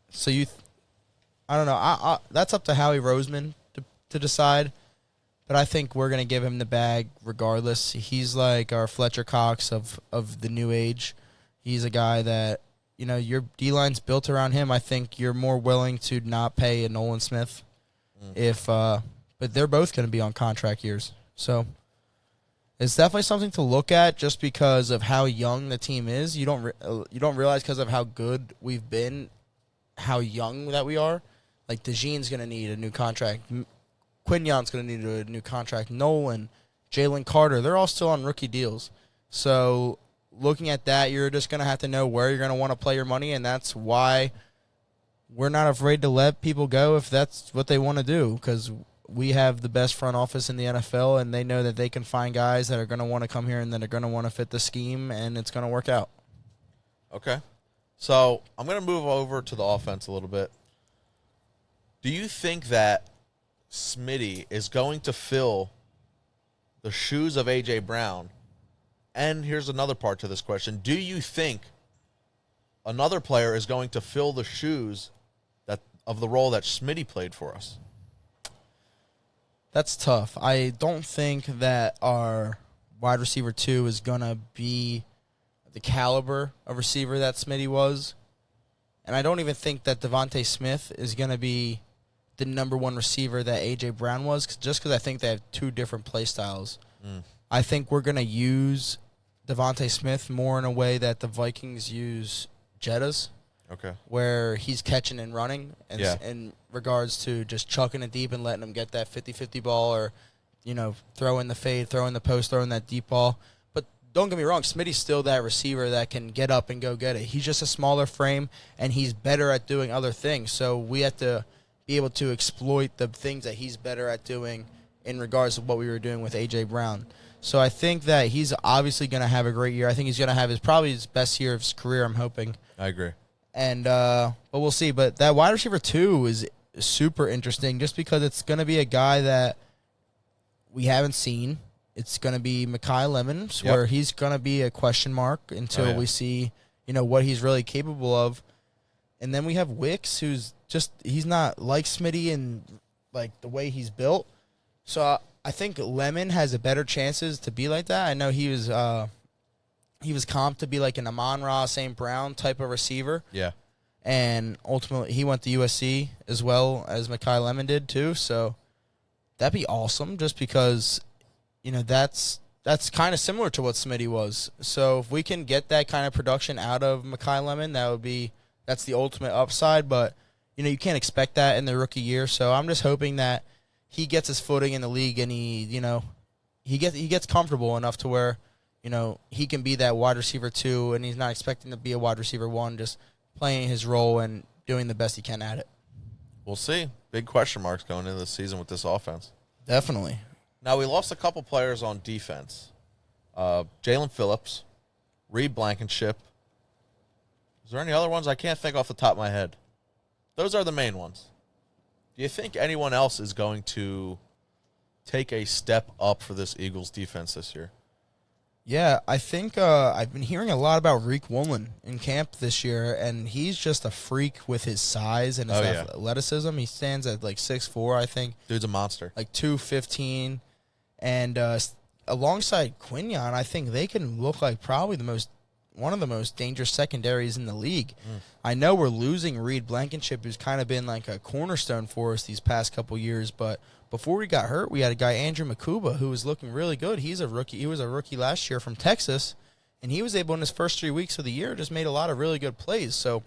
So I don't know. That's up to Howie Roseman to decide. But I think we're going to give him the bag regardless. He's like our Fletcher Cox of the new age. He's a guy that, your D-line's built around him. I think you're more willing to not pay a Nolan Smith but they're both going to be on contract years. So it's definitely something to look at just because of how young the team is. You don't realize because of how good we've been, how young that we are. Like DeJean's going to need a new contract. Quignon's going to need a new contract. Nolan, Jalen Carter, they're all still on rookie deals. So looking at that, you're just going to have to know where you're going to want to play your money, and that's why we're not afraid to let people go if that's what they want to do, because we have the best front office in the NFL, and they know that they can find guys that are going to want to come here and that are going to want to fit the scheme, and it's going to work out. Okay. So I'm going to move over to the offense a little bit. Do you think that Smitty is going to fill the shoes of A.J. Brown? And here's another part to this question. Do you think another player is going to fill the shoes of the role that Smitty played for us? That's tough. I don't think that our wide receiver 2 is going to be the caliber of receiver that Smitty was. And I don't even think that Devontae Smith is going to be the number 1 receiver that A.J. Brown was, just because I think they have 2 different play styles. I think we're going to use Devontae Smith more in a way that the Vikings use Jettas. Okay. Where he's catching and running in regards to just chucking it deep and letting him get that 50-50 ball or, throwing the fade, throwing the post, throwing that deep ball. But don't get me wrong, Smitty's still that receiver that can get up and go get it. He's just a smaller frame, and he's better at doing other things. So we have to be able to exploit the things that he's better at doing in regards to what we were doing with A.J. Brown. So I think that he's obviously going to have a great year. I think he's going to have probably his best year of his career, I'm hoping. I agree. And but we'll see. But that wide receiver 2 is super interesting just because it's going to be a guy that we haven't seen. It's going to be Mekhi Lemons, where he's going to be a question mark until we see, what he's really capable of. And then we have Wicks, who's he's not like Smitty and like the way he's built. So I think Lemon has a better chances to be like that. I know he was comped to be like an Amon-Ra St. Brown type of receiver. Yeah. And ultimately, he went to USC as well as Mekhi Lemon did too. So that'd be awesome just because, that's kind of similar to what Smitty was. So if we can get that kind of production out of Mekhi Lemon, that's the ultimate upside. But, you can't expect that in the rookie year. So I'm just hoping that he gets his footing in the league and he gets comfortable enough to where, he can be that wide receiver 2, and he's not expecting to be a wide receiver 1, just playing his role and doing the best he can at it. We'll see. Big question marks going into this season with this offense. Definitely. Now, we lost a couple players on defense. Jalen Phillips, Reed Blankenship. Is there any other ones? I can't think off the top of my head. Those are the main ones. Do you think anyone else is going to take a step up for this Eagles defense this year? Yeah, I think I've been hearing a lot about Reek Woolen in camp this year, and he's just a freak with his size and his athleticism. He stands at like 6'4", I think. Dude's a monster. Like 215, and alongside Quinion, I think they can look like probably one of the most dangerous secondaries in the league. I know we're losing Reed Blankenship, who's kind of been like a cornerstone for us these past couple years, but before he got hurt, we had a guy, Andrew Makuba, who was looking really good. He's a rookie. He was a rookie last year from Texas, and he was able in his first 3 weeks of the year just made a lot of really good plays. So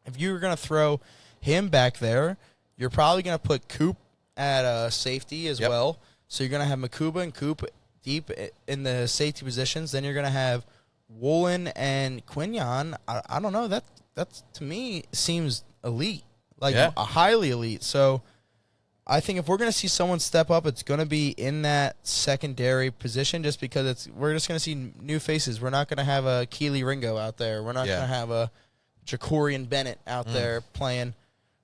if you were going to throw him back there, you're probably going to put Coop at safety as well. So you're going to have Makuba and Coop deep in the safety positions. Then you're going to have Woolen and Quinion. I don't know. That to me seems elite, like a highly elite. So I think if we're going to see someone step up, it's going to be in that secondary position just because we're just going to see new faces. We're not going to have a Keely Ringo out there. We're not going to have a Jacorian Bennett out there playing.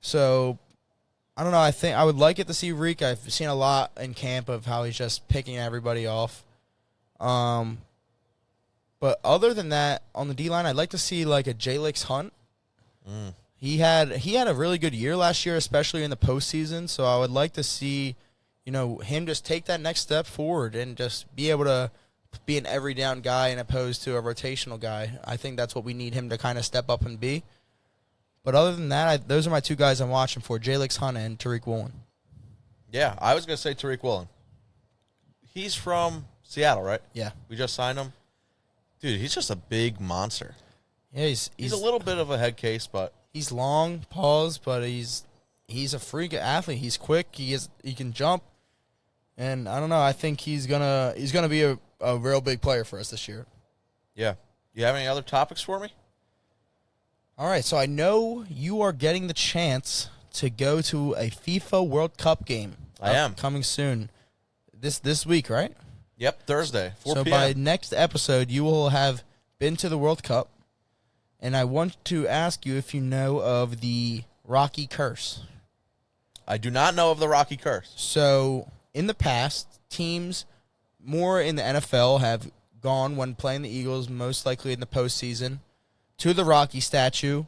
So I don't know. I think I would like it to see Reek. I've seen a lot in camp of how he's just picking everybody off. But other than that, on the D-line, I'd like to see like a Jalix Hunt. He had a really good year last year, especially in the postseason. So I would like to see, him just take that next step forward and just be able to be an every down guy and opposed to a rotational guy. I think that's what we need him to kind of step up and be. But other than that, those are my two guys I'm watching for, Jalix Hunt and Tariq Woolen. Yeah, I was going to say Tariq Woolen. He's from Seattle, right? Yeah. We just signed him. Dude, he's just a big monster. Yeah, he's a little bit of a head case, but he's long, but he's a freak athlete. He's quick. He can jump, and I don't know. I think he's gonna be a real big player for us this year. Yeah. You have any other topics for me? All right. So I know you are getting the chance to go to a FIFA World Cup game. I am coming soon. This week, right? Yep, Thursday, 4 p.m. So by next episode, you will have been to the World Cup, and I want to ask you if you know of the Rocky Curse. I do not know of the Rocky Curse. So in the past, teams more in the NFL have gone when playing the Eagles, most likely in the postseason, to the Rocky statue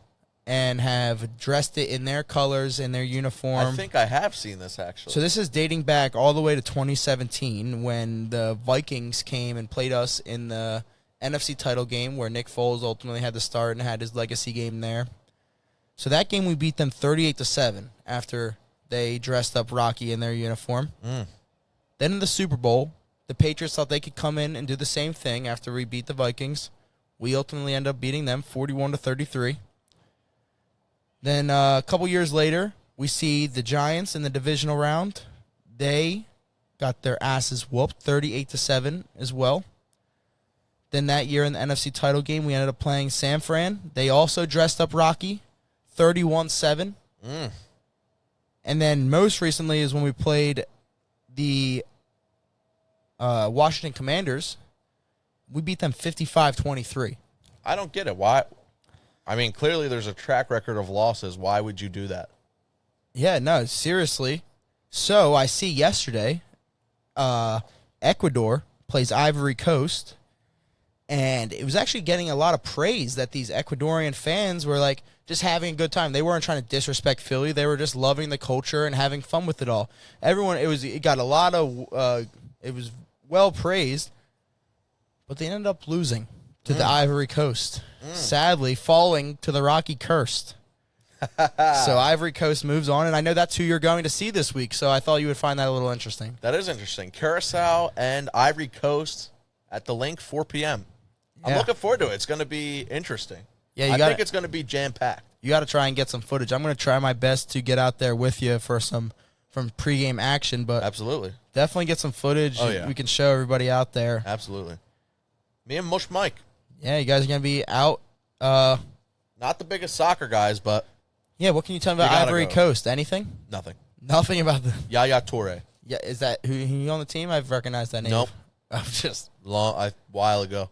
and have dressed it in their colors and their uniform. I think I have seen this, actually. So this is dating back all the way to 2017 when the Vikings came and played us in the NFC title game where Nick Foles ultimately had to start and had his legacy game there. So that game we beat them 38-7 after they dressed up Rocky in their uniform. Then in the Super Bowl, the Patriots thought they could come in and do the same thing after we beat the Vikings. We ultimately ended up beating them 41-33. Then a couple years later, we see the Giants in the divisional round. They got their asses whooped 38-7 as well. Then that year in the NFC title game, we ended up playing San Fran. They also dressed up Rocky 31-7. And then most recently is when we played the Washington Commanders. We beat them 55-23. I don't get it. Why? I mean, clearly there's a track record of losses. Why would you do that? Yeah, no, seriously. So I see yesterday, Ecuador plays Ivory Coast, and it was actually getting a lot of praise that these Ecuadorian fans were like just having a good time. They weren't trying to disrespect Philly. They were just loving the culture and having fun with it all. It got a lot of, it was well praised, but they ended up losing to the Ivory Coast. Sadly, falling to the Rocky Curse. So Ivory Coast moves on, and I know that's who you're going to see this week, so I thought you would find that a little interesting. That is interesting. Curacao and Ivory Coast at the Link, 4 p.m. I'm looking forward to it. It's going to be interesting. Yeah, I think it's going to be jam-packed. You got to try and get some footage. I'm going to try my best to get out there with you for some pregame action, but absolutely, definitely get some footage. Oh, yeah. We can show everybody out there. Absolutely. Me and Mush Mike. Yeah, you guys are going to be out. Not the biggest soccer guys, but yeah. What can you tell me about Ivory Coast? Anything? Nothing. Nothing about the Yaya Toure. Yeah, is that who on the team? I've recognized that name. Nope. I'm just while ago.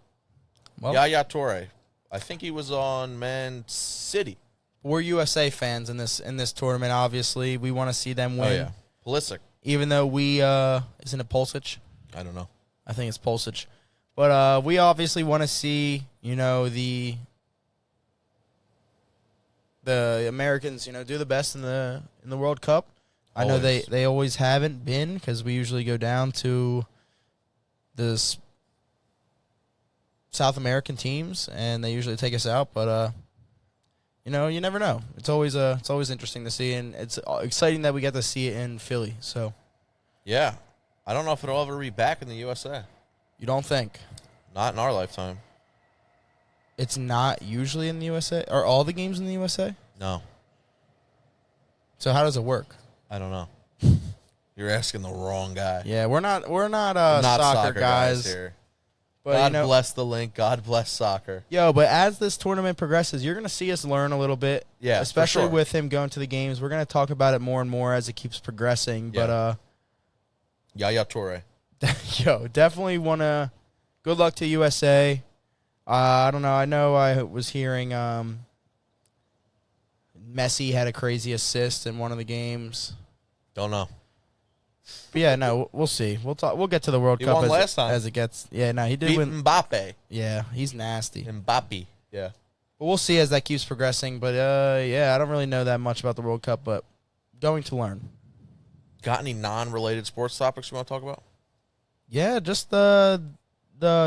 Well, Yaya Toure. I think he was on Man City. We're USA fans in this tournament. Obviously, we want to see them win. Oh yeah, Pulisic. Even though we isn't it Pulisic? I don't know. I think it's Pulisic. But we obviously want to see, the Americans, do the best in the World Cup. I know they always haven't been because we usually go down to this South American teams, and they usually take us out. But you know, you never know. It's always interesting to see, and it's exciting that we get to see it in Philly. So yeah, I don't know if it'll ever be back in the USA. you don't think Not in our lifetime. it's not usually in the USA? Are all the games in the USA? No, So how does it work? I don't know. You're asking the wrong guy. Yeah, we're not Not soccer guys here. But God you know, bless the link. God bless soccer. yo, but as this tournament progresses, you're going to see us learn a little bit. Yeah, for especially sure. with him going to the games. We're going to talk about it more and more as it keeps progressing. Yeah. But Yaya Toure. yo, definitely want to. Good luck to USA. I don't know. I know I was hearing Messi had a crazy assist in one of the games. Don't know. But yeah, no, we'll see. We'll talk. We'll get to the World He Cup won as, last time. as it gets. Yeah, no, he did Beat win. Mbappe. Yeah, he's nasty. Mbappe. Yeah. But we'll see as that keeps progressing. But yeah, I don't really know that much about the World Cup, but going to learn. Got any non-related sports topics you want to talk about? Yeah, just the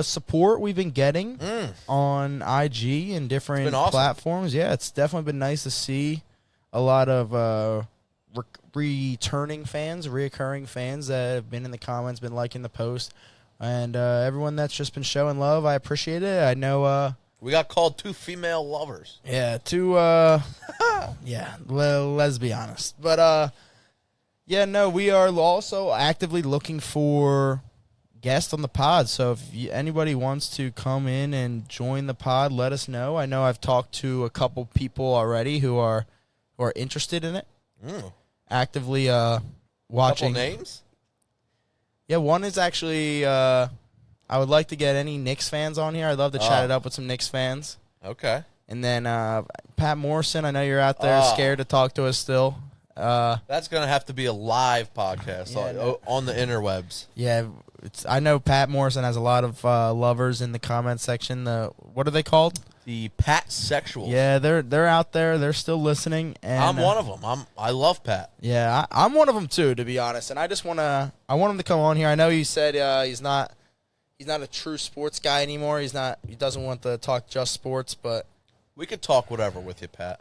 support we've been getting on IG and different been awesome. platforms. Yeah, it's definitely been nice to see a lot of reoccurring fans that have been in the comments, been liking the post, and everyone that's just been showing love. I appreciate it. I know. We got called 2 female lovers. Yeah, let's be honest. But yeah, no, we are also actively looking for guests on the pod. So if anybody wants to come in and join the pod, let us know. I know I've talked to a couple people already who are interested in it. Actively watching. Couple names? Yeah, one is actually I would like to get any Knicks fans on here. I'd love to chat it up with some Knicks fans. Okay. And then Pat Morrison, I know you're out there scared to talk to us still. That's going to have to be a live podcast on the interwebs. Yeah, I know Pat Morrison has a lot of lovers in the comment section. What are they called? The Pat Sexuals. Yeah, they're out there. They're still listening. And I'm one of them. I love Pat. Yeah, I'm one of them too, to be honest. And I want him to come on here. I know he said he's not a true sports guy anymore. He doesn't want to talk just sports, but We could talk whatever with you, Pat.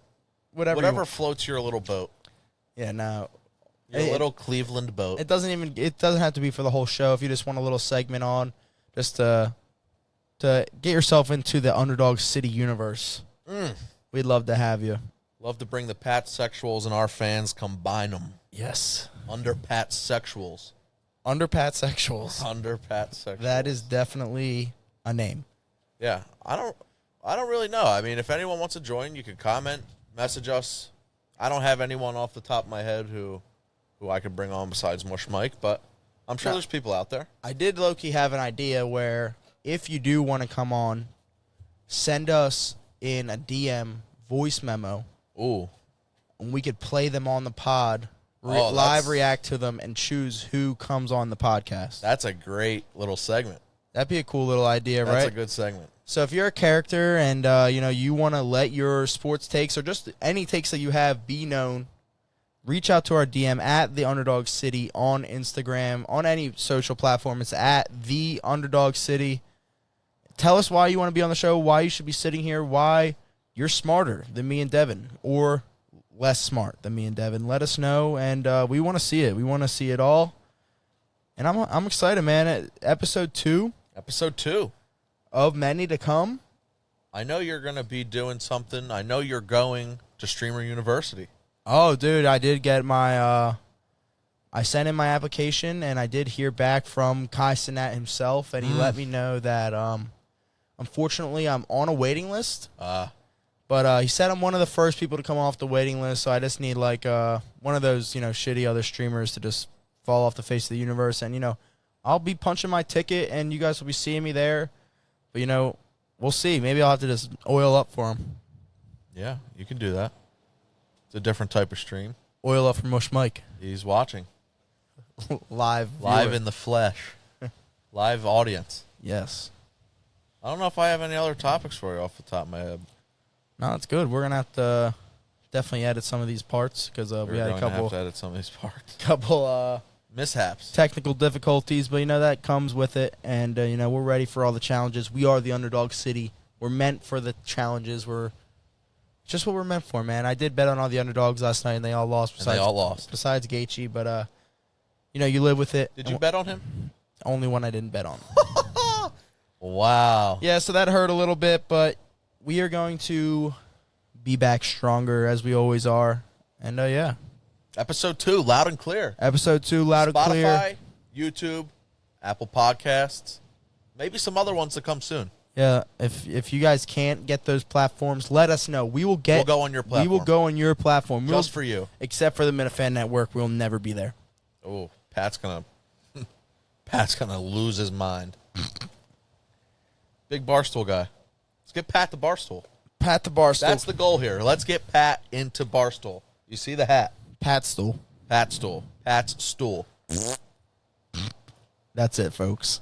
Whatever floats your little boat. Yeah, no. Your little Cleveland boat. It doesn't have to be for the whole show. If you just want a little segment on, just to get yourself into the Underdog City universe, we'd love to have you. Love to bring the Pat Sexuals and our fans, combine them. Yes. Under Pat Sexuals. Under Pat Sexuals. Under Pat Sexuals. That is definitely a name. Yeah. I don't really know. I mean, if anyone wants to join, you can comment, message us. I don't have anyone off the top of my head who I could bring on besides Mush Mike, but I'm sure there's people out there. I did low-key have an idea where if you do want to come on, send us in a DM voice memo. Ooh. And we could play them on the pod, live react to them, and choose who comes on the podcast. That's a great little segment. That'd be a cool little idea, right? That's a good segment. So if you're a character and you want to let your sports takes or just any takes that you have be known, reach out to our DM at the Underdog City on Instagram, on any social platform. It's at the Underdog City. Tell us why you want to be on the show, why you should be sitting here, why you're smarter than me and Devin, or less smart than me and Devin. Let us know, and we want to see it. We want to see it all. And I'm excited, man. Episode 2. Episode 2. Of many to come. I know you're going to be doing something. I know you're going to Streamer University. Oh, dude, I did get my I sent in my application, and I did hear back from Kai Cenat himself, and he let me know that unfortunately I'm on a waiting list. But he said I'm one of the first people to come off the waiting list, so I just need like one of those, shitty other streamers to just fall off the face of the universe. And, I'll be punching my ticket, and you guys will be seeing me there. But, we'll see. Maybe I'll have to just oil up for him. Yeah, you can do that. It's a different type of stream. Oil up for Mush Mike. He's watching. Live in the flesh. Live audience. Yes. I don't know if I have any other topics for you off the top of my head. No, it's good. We're going to have to definitely edit some of these parts because we had a couple. Have to edit some of these parts. mishaps. Technical difficulties, but that comes with it. And, we're ready for all the challenges. We are the Underdog City. We're meant for the challenges. We're just what we're meant for, man. I did bet on all the underdogs last night, and they all lost. Besides Gaethje, but, you live with it. Did you bet on him? Only one I didn't bet on. Wow. Yeah, so that hurt a little bit, but we are going to be back stronger as we always are. And, yeah. Episode 2, loud and clear. Episode 2, loud and clear. Spotify, YouTube, Apple Podcasts, maybe some other ones to come soon. Yeah, if you guys can't get those platforms, let us know. We'll go on your platform. We will go on your platform. Just for you. Except for the Minifan Network, we'll never be there. Oh, Pat's gonna lose his mind. Big Barstool guy. Let's get Pat the Barstool. Pat the Barstool. That's the goal here. Let's get Pat into Barstool. You see the hat? Pat Stool. Pat Stool. Pat's stool. That's it, folks.